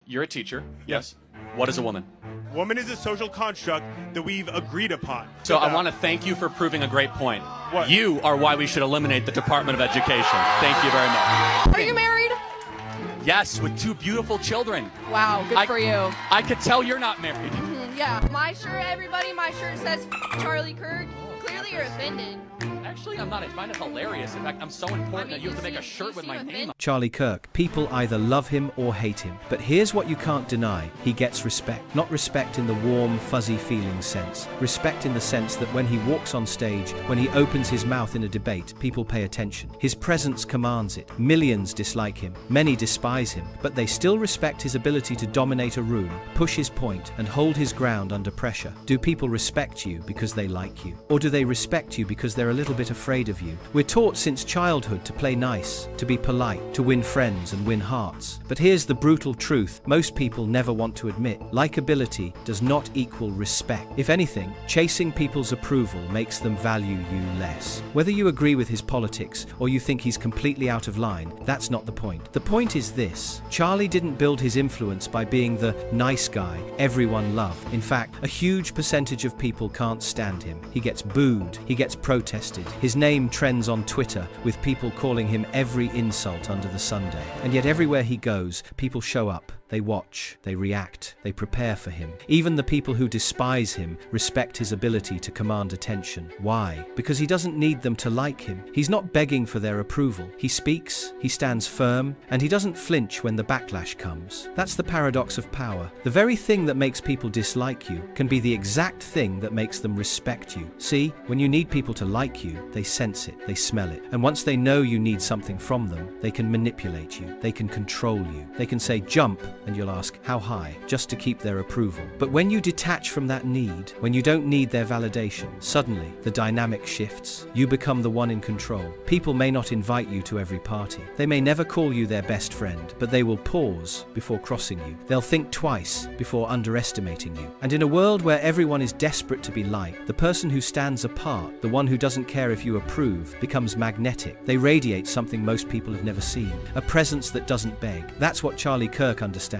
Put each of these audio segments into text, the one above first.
You're a teacher. Yes. What is a woman? Woman is a social construct that we've agreed upon. So I want to thank you for proving a great point. What? You are why we should eliminate the Department of Education. Thank you very much. Are you married? Yes, with 2 beautiful children. Wow, good for you. I could tell you're not married. Yeah. My shirt, everybody, my shirt says Charlie Kirk. Clearly you're offended. Actually, I'm not. I find it hilarious. In fact, I'm so important that you have to make a shirt with my name on. Charlie Kirk. People either love him or hate him. But here's what you can't deny. He gets respect. Not respect in the warm, fuzzy feeling sense. Respect in the sense that when he walks on stage, when he opens his mouth in a debate, people pay attention. His presence commands it. Millions dislike him. Many despise him. But they still respect his ability to dominate a room, push his point, and hold his ground under pressure. Do people respect you because they like you? Or do they respect you because they're a little bit afraid of you? We're taught since childhood to play nice, to be polite, to win friends and win hearts. But here's the brutal truth most people never want to admit. Likability does not equal respect. If anything, chasing people's approval makes them value you less. Whether you agree with his politics or you think he's completely out of line, that's not the point. The point is this: Charlie didn't build his influence by being the nice guy everyone loved. In fact, a huge percentage of people can't stand him. He gets booed, he gets protested. His name trends on Twitter with people calling him every insult under the sunday. And yet everywhere he goes, people show up. They watch, they react, they prepare for him. Even the people who despise him respect his ability to command attention. Why? Because he doesn't need them to like him. He's not begging for their approval. He speaks, he stands firm, and he doesn't flinch when the backlash comes. That's the paradox of power. The very thing that makes people dislike you can be the exact thing that makes them respect you. See, when you need people to like you, they sense it, they smell it. And once they know you need something from them, they can manipulate you, they can control you. They can say, jump, and you'll ask, how high, just to keep their approval. But when you detach from that need, when you don't need their validation, suddenly the dynamic shifts. You become the one in control. People may not invite you to every party. They may never call you their best friend, but they will pause before crossing you. They'll think twice before underestimating you. And in a world where everyone is desperate to be liked, the person who stands apart, the one who doesn't care if you approve, becomes magnetic. They radiate something most people have never seen, a presence that doesn't beg. That's what Charlie Kirk understands.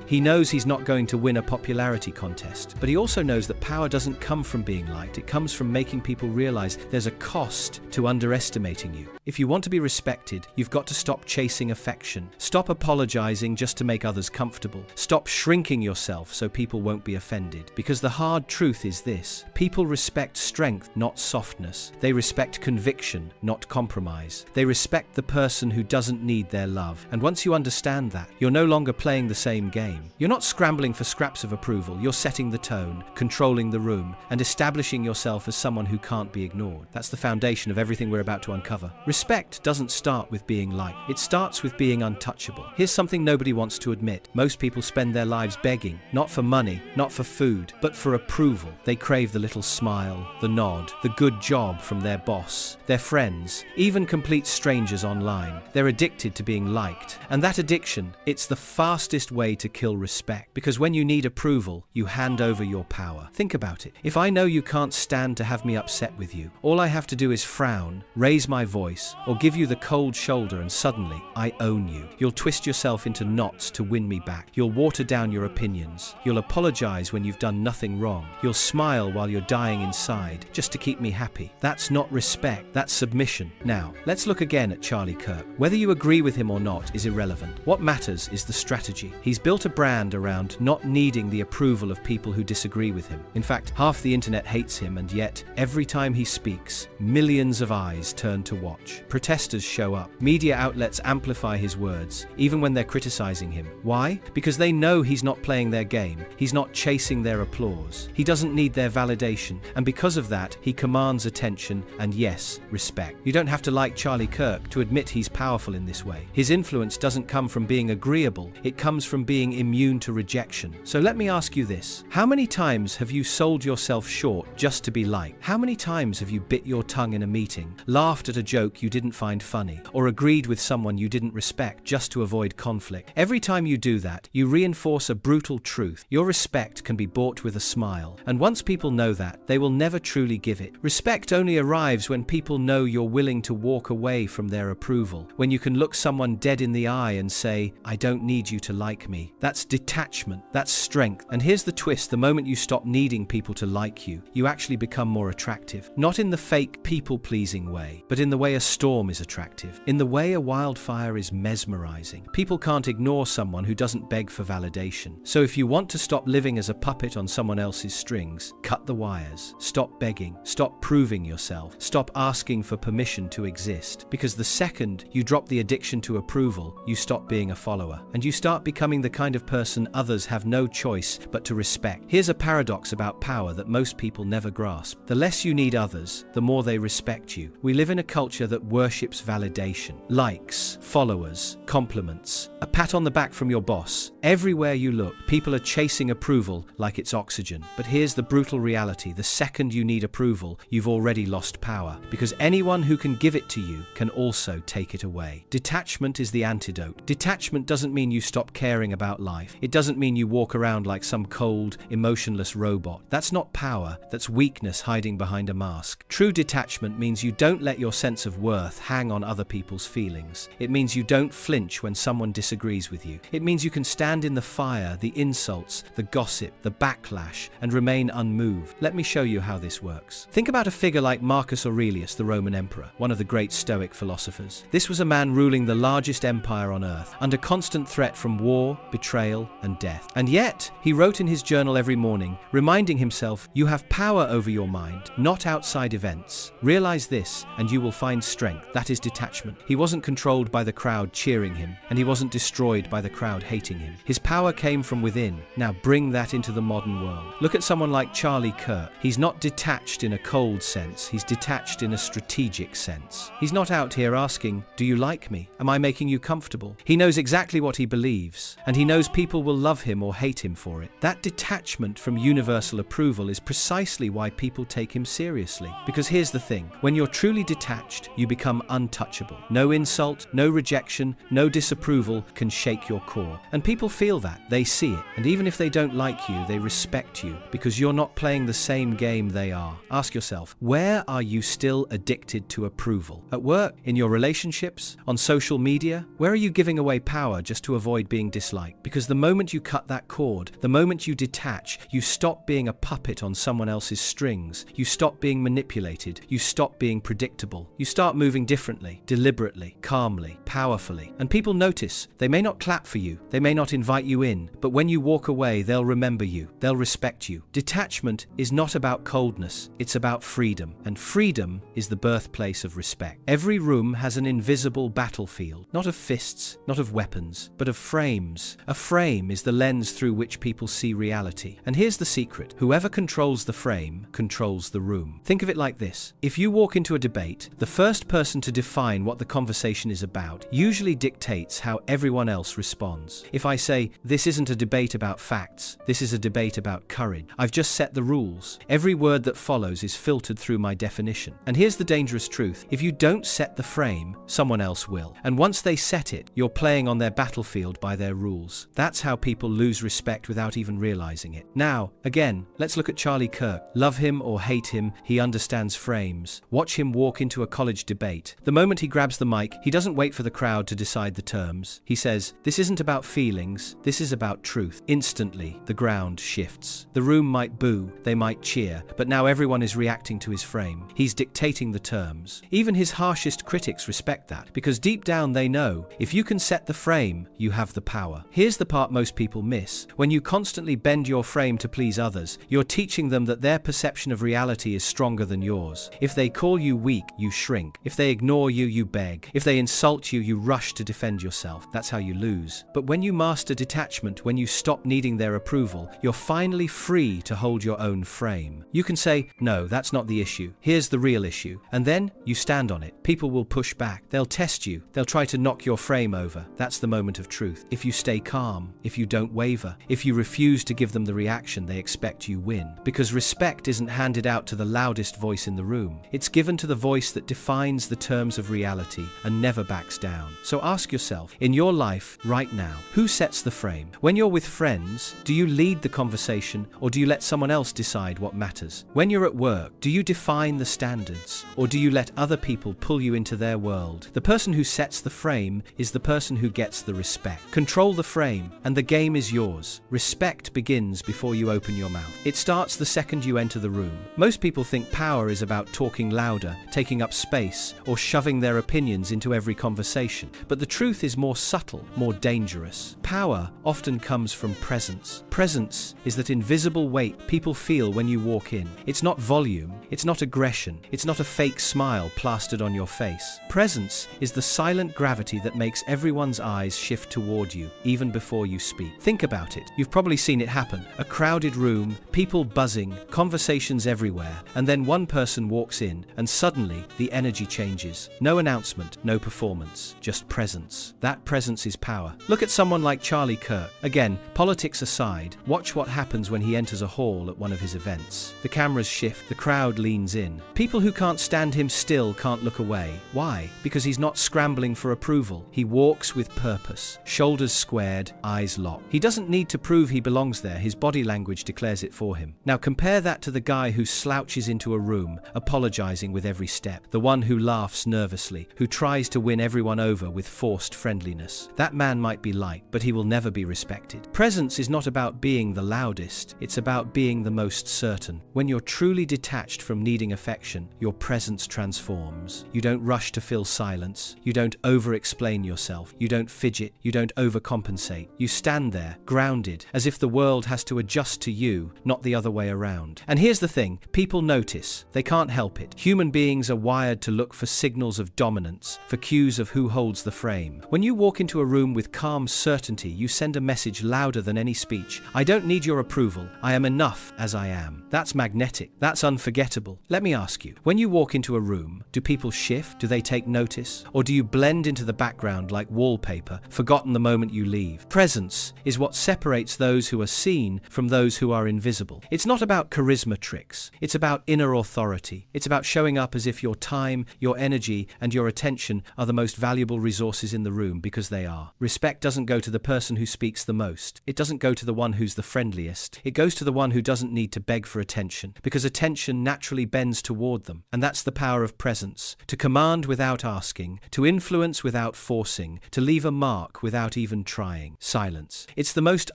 He knows he's not going to win a popularity contest, but he also knows that power doesn't come from being liked. It comes from making people realize there's a cost to underestimating you. If you want to be respected, you've got to stop chasing affection. Stop apologizing just to make others comfortable. Stop shrinking yourself so people won't be offended. Because the hard truth is this: people respect strength, not softness. They respect conviction, not compromise. They respect the person who doesn't need their love. And once you understand that, you're no longer playing the same game. You're not scrambling for scraps of approval. You're setting the tone, controlling the room, and establishing yourself as someone who can't be ignored. That's the foundation of everything we're about to uncover. Respect doesn't start with being liked. It starts with being untouchable. Here's something nobody wants to admit. Most people spend their lives begging, not for money, not for food, but for approval. They crave the little smile, the nod, the good job from their boss, their friends, even complete strangers online. They're addicted to being liked. And that addiction, it's the fastest way to kill respect. Because when you need approval, you hand over your power. Think about it. If I know you can't stand to have me upset with you, all I have to do is frown, raise my voice, or give you the cold shoulder, and suddenly I own you. You'll twist yourself into knots to win me back. You'll water down your opinions. You'll apologize when you've done nothing wrong. You'll smile while you're dying inside, just to keep me happy. That's not respect, that's submission. Now, let's look again at Charlie Kirk. Whether you agree with him or not is irrelevant. What matters is the strategy. He's built a brand around not needing the approval of people who disagree with him. In fact, half the internet hates him, and yet, every time he speaks, millions of eyes turn to watch. Protesters show up. Media outlets amplify his words, even when they're criticizing him. Why? Because they know he's not playing their game. He's not chasing their applause. He doesn't need their validation, and because of that, he commands attention and, yes, respect. You don't have to like Charlie Kirk to admit he's powerful in this way. His influence doesn't come from being agreeable. It comes from being immune to rejection. So let me ask you this. How many times have you sold yourself short just to be liked? How many times have you bit your tongue in a meeting, laughed at a joke you didn't find funny, or agreed with someone you didn't respect just to avoid conflict? Every time you do that, you reinforce a brutal truth. Your respect can be bought with a smile. And once people know that, they will never truly give it. Respect only arrives when people know you're willing to walk away from their approval, when you can look someone dead in the eye and say, I don't need you to like like me? That's detachment, that's strength. And here's the twist, the moment you stop needing people to like you, you actually become more attractive. Not in the fake people-pleasing way, but in the way a storm is attractive, in the way a wildfire is mesmerizing. People can't ignore someone who doesn't beg for validation. So if you want to stop living as a puppet on someone else's strings, cut the wires. Stop begging. Stop proving yourself. Stop asking for permission to exist. Because the second you drop the addiction to approval, you stop being a follower. And you start becoming the kind of person others have no choice but to respect. Here's a paradox about power that most people never grasp. The less you need others, the more they respect you. We live in a culture that worships validation. Likes, followers, compliments, a pat on the back from your boss. Everywhere you look, people are chasing approval like it's oxygen. But here's the brutal reality. The second you need approval, you've already lost power. Because anyone who can give it to you can also take it away. Detachment is the antidote. Detachment doesn't mean you stop caring about life. It doesn't mean you walk around like some cold, emotionless robot. That's not power, that's weakness hiding behind a mask. True detachment means you don't let your sense of worth hang on other people's feelings. It means you don't flinch when someone disagrees with you. It means you can stand in the fire, the insults, the gossip, the backlash, and remain unmoved. Let me show you how this works. Think about a figure like Marcus Aurelius, the Roman emperor, one of the great Stoic philosophers. This was a man ruling the largest empire on earth, under constant threat from war, betrayal, and death. And yet, he wrote in his journal every morning, reminding himself, "You have power over your mind, not outside events. Realize this, and you will find strength." That is detachment. He wasn't controlled by the crowd cheering him, and he wasn't destroyed by the crowd hating him. His power came from within. Now bring that into the modern world. Look at someone like Charlie Kirk. He's not detached in a cold sense, he's detached in a strategic sense. He's not out here asking, "Do you like me? Am I making you comfortable?" He knows exactly what he believes, and he knows people will love him or hate him for it. That detachment from universal approval is precisely why people take him seriously. Because here's the thing, when you're truly detached, you become untouchable. No insult, no rejection, no disapproval can shake your core. And people feel that, they see it. And even if they don't like you, they respect you because you're not playing the same game they are. Ask yourself, where are you still addicted to approval? At work? In your relationships? On social media? Where are you giving away power just to avoid being disliked? Because the moment you cut that cord, the moment you detach, you stop being a puppet on someone else's strings. You stop being manipulated. You stop being predictable. You start moving differently, deliberately, calmly, powerfully. And people notice. They may not clap for you. They may not invite you in. But when you walk away, they'll remember you. They'll respect you. Detachment is not about coldness. It's about freedom. And freedom is the birthplace of respect. Every room has an invisible battlefield. Not of fists, not of weapons, but of frames. A frame is the lens through which people see reality. And here's the secret. Whoever controls the frame controls the room. Think of it like this. If you walk into a debate, the first person to define what the conversation is about usually dictates how everyone else responds. If I say, "This isn't a debate about facts, this is a debate about courage," I've just set the rules. Every word that follows is filtered through my definition. And here's the dangerous truth. If you don't set the frame, someone else will. And once they set it, you're playing on their battlefield by their rules. That's how people lose respect without even realizing it. Now, again, let's look at Charlie Kirk. Love him or hate him, he understands frames. Watch him walk into a college debate. The moment he grabs the mic, he doesn't wait for the crowd to decide the terms. He says, "This isn't about feelings, this is about truth." Instantly, the ground shifts. The room might boo, they might cheer, but now everyone is reacting to his frame. He's dictating the terms. Even his harshest critics respect that, because deep down they know, if you can set the frame, you have the power. Here's the part most people miss. When you constantly bend your frame to please others, you're teaching them that their perception of reality is stronger than yours. If they call you weak, you shrink. If they ignore you, you beg. If they insult you, you rush to defend yourself. That's how you lose. But when you master detachment, when you stop needing their approval, you're finally free to hold your own frame. You can say, "No, that's not the issue. Here's the real issue." And then you stand on it. People will push back. They'll test you. They'll try to knock your frame over. That's the moment of truth. If you stay calm, if you don't waver, if you refuse to give them the reaction they expect, you win. Because respect isn't handed out to the loudest voice in the room. It's given to the voice that defines the terms of reality and never backs down. So ask yourself, in your life right now, who sets the frame? When you're with friends, do you lead the conversation or do you let someone else decide what matters? When you're at work, do you define the standards or do you let other people pull you into their world? The person who sets the frame is the person who gets the respect. Control Roll the frame, and the game is yours. Respect begins before you open your mouth. It starts the second you enter the room. Most people think power is about talking louder, taking up space, or shoving their opinions into every conversation. But the truth is more subtle, more dangerous. Power often comes from presence. Presence is that invisible weight people feel when you walk in. It's not volume, it's not aggression, it's not a fake smile plastered on your face. Presence is the silent gravity that makes everyone's eyes shift toward you, even before you speak. Think about it. You've probably seen it happen. A crowded room, people buzzing, conversations everywhere, and then one person walks in, and suddenly the energy changes. No announcement, no performance, just presence. That presence is power. Look at someone like Charlie Kirk. Again, politics aside, watch what happens when he enters a hall at one of his events. The cameras shift, the crowd leans in. People who can't stand him still can't look away. Why? Because he's not scrambling for approval. He walks with purpose, shoulders squared, eyes locked. He doesn't need to prove he belongs there. His body language declares it for him. Now compare that to the guy who slouches into a room, apologizing with every step. The one who laughs nervously, who tries to win everyone over with forced friendliness. That man might be liked, but he will never be respected. Presence is not about being the loudest. It's about being the most certain. When you're truly detached from needing affection, your presence transforms. You don't rush to fill silence. You don't over-explain yourself. You don't fidget. You don't overcompensate. You stand there, grounded, as if the world has to adjust to you, not the other way around. And here's the thing, people notice. They can't help it. Human beings are wired to look for signals of dominance, for cues of who holds the frame. When you walk into a room with calm certainty, you send a message louder than any speech. I don't need your approval. I am enough as I am. That's magnetic. That's unforgettable. Let me ask you, when you walk into a room, do people shift? Do they take notice? Or do you blend into the background like wallpaper, forgotten the moment you leave? Presence is what separates those who are seen from those who are invisible. It's not about charisma tricks. It's about inner authority. It's about showing up as if your time, your energy, and your attention are the most valuable resources in the room, because they are. Respect doesn't go to the person who speaks the most. It doesn't go to the one who's the friendliest. It goes to the one who doesn't need to beg for attention, because attention naturally bends toward them. And that's the power of presence. To command without asking, to influence without forcing, to leave a mark without even trying. Silence. It's the most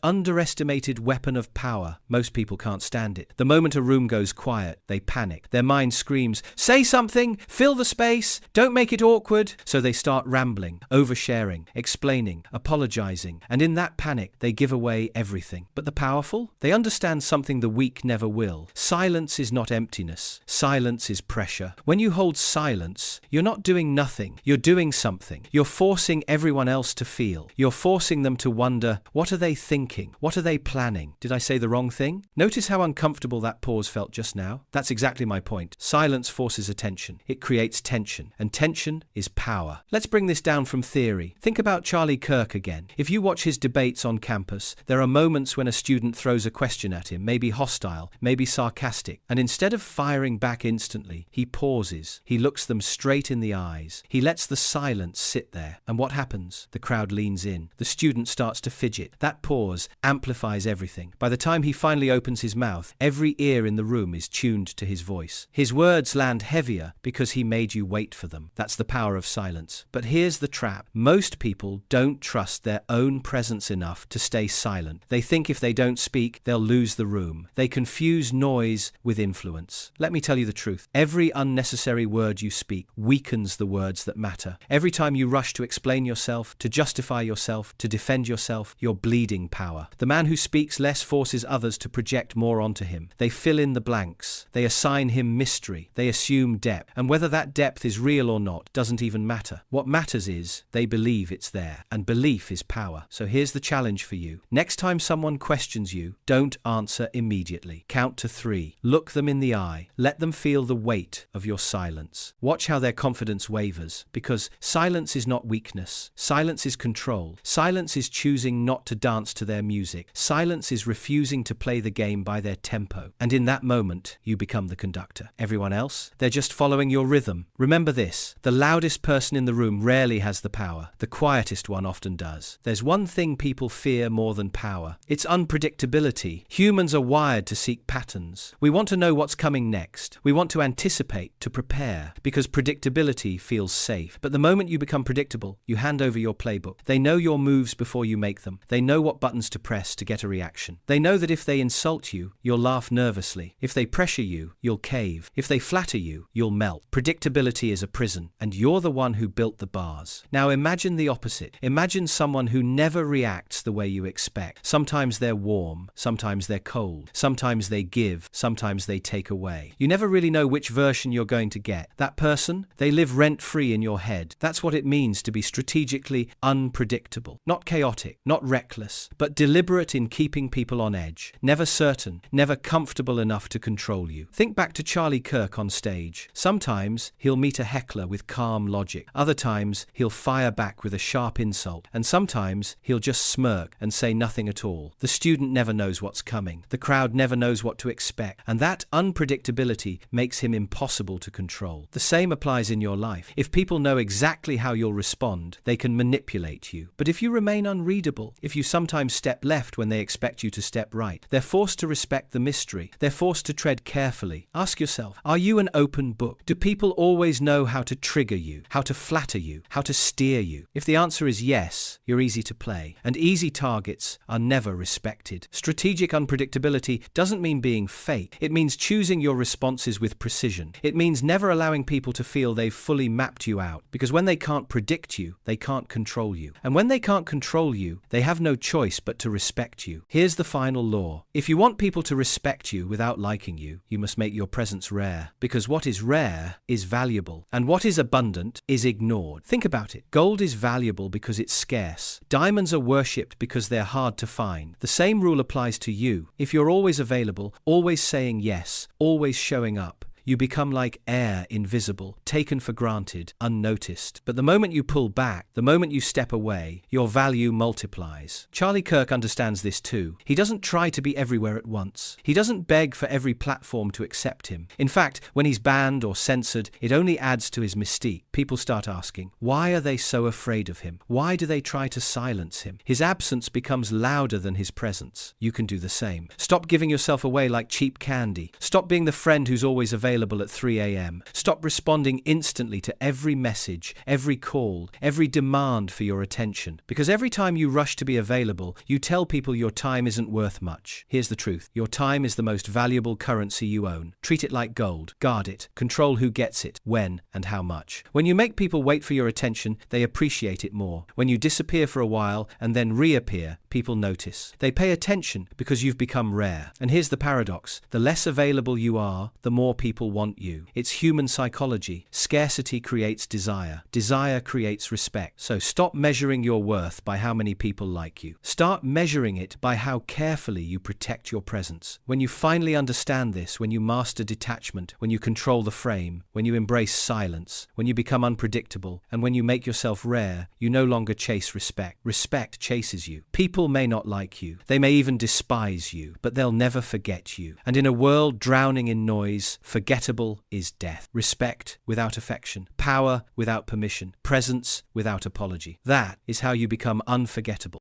underestimated weapon of power. Most people can't stand it. The moment a room goes quiet, they panic. Their mind screams, "Say something! Fill the space! Don't make it awkward!" So they start rambling, oversharing, explaining, apologizing, and in that panic, they give away everything. But the powerful? They understand something the weak never will. Silence is not emptiness. Silence is pressure. When you hold silence, you're not doing nothing. You're doing something. You're forcing everyone else to feel. You're forcing them to wonder, what are they thinking? What are they planning? Did I say the wrong thing? Notice how uncomfortable that pause felt just now? That's exactly my point. Silence forces attention. It creates tension, and tension is power. Let's bring this down from theory. Think about Charlie Kirk again. If you watch his debates on campus, there are moments when a student throws a question at him, maybe hostile, maybe sarcastic, and instead of firing back instantly, he pauses. He looks them straight in the eyes. He lets the silence sit there. And what happens? The crowd leans in. The student starts to fidget. That pause amplifies everything. By the time he finally opens his mouth, every ear in the room is tuned to his voice. His words land heavier because he made you wait for them. That's the power of silence. But here's the trap. Most people don't trust their own presence enough to stay silent. They think if they don't speak, they'll lose the room. They confuse noise with influence. Let me tell you the truth. Every unnecessary word you speak weakens the words that matter. Every time you rush to explain yourself, to justify yourself, to defend yourself, you're bleeding power. The man who speaks less forces others to project more onto him. They fill in the blanks. They assign him mystery. They assume depth. And whether that depth is real or not doesn't even matter. What matters is they believe it's there. And belief is power. So here's the challenge for you. Next time someone questions you, don't answer immediately. Count to 3. Look them in the eye. Let them feel the weight of your silence. Watch how their confidence wavers, because silence is not weakness. Silence is control. Silence is choosing not to dance to their music. Silence is refusing to play the game by their tempo. And in that moment, you become the conductor. Everyone else, they're just following your rhythm. Remember this, the loudest person in the room rarely has the power. The quietest one often does. There's one thing people fear more than power. It's unpredictability. Humans are wired to seek patterns. We want to know what's coming next. We want to anticipate, to prepare, because predictability feels safe. But the moment you become predictable, you hand over your playbook. They know your moves moves before you make them. They know what buttons to press to get a reaction. They know that if they insult you, you'll laugh nervously. If they pressure you, you'll cave. If they flatter you, you'll melt. Predictability is a prison, and you're the one who built the bars. Now imagine the opposite. Imagine someone who never reacts the way you expect. Sometimes they're warm, sometimes they're cold, sometimes they give, sometimes they take away. You never really know which version you're going to get. That person, they live rent-free in your head. That's what it means to be strategically unpredictable. Not chaotic, not reckless, but deliberate in keeping people on edge. Never certain, never comfortable enough to control you. Think back to Charlie Kirk on stage. Sometimes he'll meet a heckler with calm logic. Other times he'll fire back with a sharp insult. And sometimes he'll just smirk and say nothing at all. The student never knows what's coming. The crowd never knows what to expect. And that unpredictability makes him impossible to control. The same applies in your life. If people know exactly how you'll respond, they can manipulate you. But if you remain unreadable, if you sometimes step left when they expect you to step right, they're forced to respect the mystery. They're forced to tread carefully. Ask yourself, are you an open book? Do people always know how to trigger you, how to flatter you, how to steer you? If the answer is yes, you're easy to play. And easy targets are never respected. Strategic unpredictability doesn't mean being fake. It means choosing your responses with precision. It means never allowing people to feel they've fully mapped you out. Because when they can't predict you, they can't control you. And when they can't control you, they have no choice but to respect you. Here's the final law. If you want people to respect you without liking you, you must make your presence rare. Because what is rare is valuable. And what is abundant is ignored. Think about it. Gold is valuable because it's scarce. Diamonds are worshipped because they're hard to find. The same rule applies to you. If you're always available, always saying yes, always showing up, you become like air, invisible, taken for granted, unnoticed. But the moment you pull back, the moment you step away, your value multiplies. Charlie Kirk understands this too. He doesn't try to be everywhere at once. He doesn't beg for every platform to accept him. In fact, when he's banned or censored, it only adds to his mystique. People start asking, why are they so afraid of him? Why do they try to silence him? His absence becomes louder than his presence. You can do the same. Stop giving yourself away like cheap candy. Stop being the friend who's always available at 3 a.m. Stop responding instantly to every message, every call, every demand for your attention. Because every time you rush to be available, you tell people your time isn't worth much. Here's the truth. Your time is the most valuable currency you own. Treat it like gold. Guard it. Control who gets it, when, and how much. When you make people wait for your attention, they appreciate it more. When you disappear for a while and then reappear, people notice. They pay attention because you've become rare. And here's the paradox. The less available you are, the more people want you. It's human psychology. Scarcity creates desire. Desire creates respect. So stop measuring your worth by how many people like you. Start measuring it by how carefully you protect your presence. When you finally understand this, when you master detachment, when you control the frame, when you embrace silence, when you become unpredictable, and when you make yourself rare, you no longer chase respect. Respect chases you. People may not like you. They may even despise you, but they'll never forget you. And in a world drowning in noise, forgettable is death. Respect without affection. Power without permission. Presence without apology. That is how you become unforgettable.